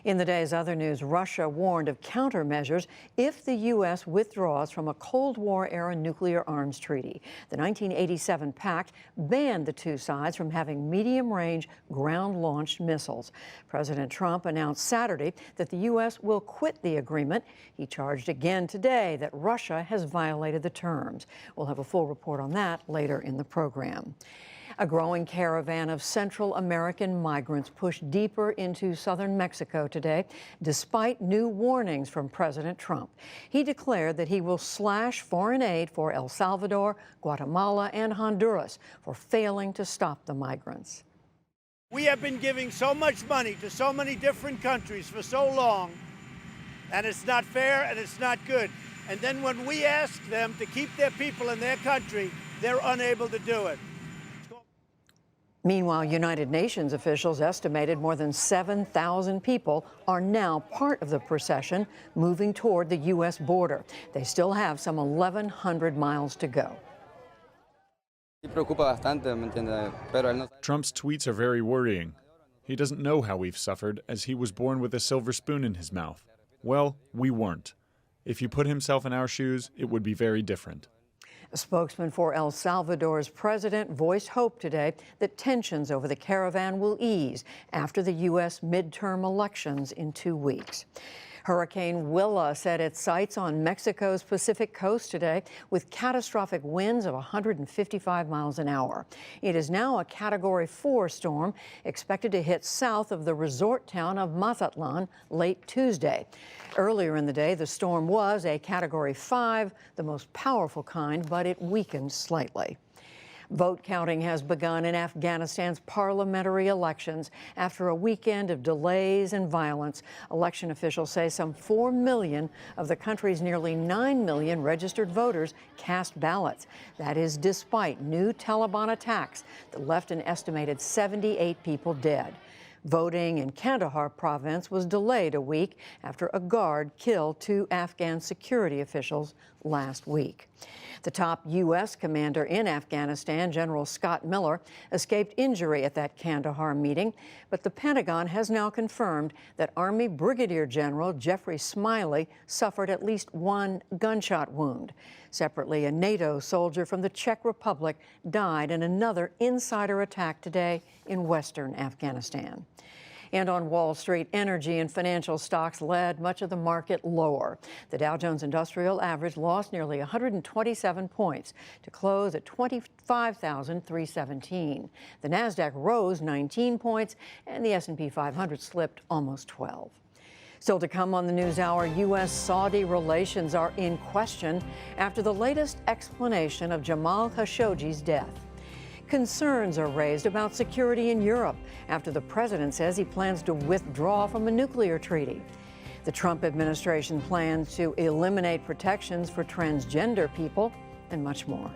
In the day's other news, Russia warned of countermeasures if the U.S. withdraws from a Cold War-era nuclear arms treaty. The 1987 pact banned the two sides from having medium-range ground-launched missiles. President Trump announced Saturday that the U.S. will quit the agreement. He charged again today that Russia has violated the terms. We'll have a full report on that later in the program. A growing caravan of Central American migrants pushed deeper into southern Mexico today, despite new warnings from President Trump. He declared that he will slash foreign aid for El Salvador, Guatemala, and Honduras for failing to stop the migrants. We have been giving so much money to so many different countries for so long, and it's not fair and it's not good. And then when we ask them to keep their people in their country, they're unable to do it. Meanwhile, United Nations officials estimated more than 7,000 people are now part of the procession moving toward the U.S. border. They still have some 1,100 miles to go. Trump's tweets are very worrying. He doesn't know how we've suffered, as he was born with a silver spoon in his mouth. Well, we weren't. If you put himself in our shoes, it would be very different. A spokesman for El Salvador's president voiced hope today that tensions over the caravan will ease after the U.S. midterm elections in 2 weeks. Hurricane Willa set its sights on Mexico's Pacific coast today with catastrophic winds of 155 miles an hour. It is now a Category 4 storm expected to hit south of the resort town of Mazatlan late Tuesday. Earlier in the day, the storm was a Category 5, the most powerful kind, but it weakened slightly. Vote counting has begun in Afghanistan's parliamentary elections. After a weekend of delays and violence, election officials say some 4 million of the country's nearly 9 million registered voters cast ballots. That is despite new Taliban attacks that left an estimated 78 people dead. Voting in Kandahar province was delayed a week after a guard killed 2 Afghan security officials last week. The top U.S. commander in Afghanistan, General Scott Miller, escaped injury at that Kandahar meeting, but the Pentagon has now confirmed that Army Brigadier General Jeffrey Smiley suffered at least 1 gunshot wound. Separately, a NATO soldier from the Czech Republic died in another insider attack today in western Afghanistan. And on Wall Street, energy and financial stocks led much of the market lower. The Dow Jones Industrial Average lost nearly 127 points to close at 25,317. The Nasdaq rose 19 points, and the S&P 500 slipped almost 12. Still to come on the NewsHour, U.S.-Saudi relations are in question after the latest explanation of Jamal Khashoggi's death. Concerns are raised about security in Europe after the president says he plans to withdraw from a nuclear treaty. The Trump administration plans to eliminate protections for transgender people, and much more.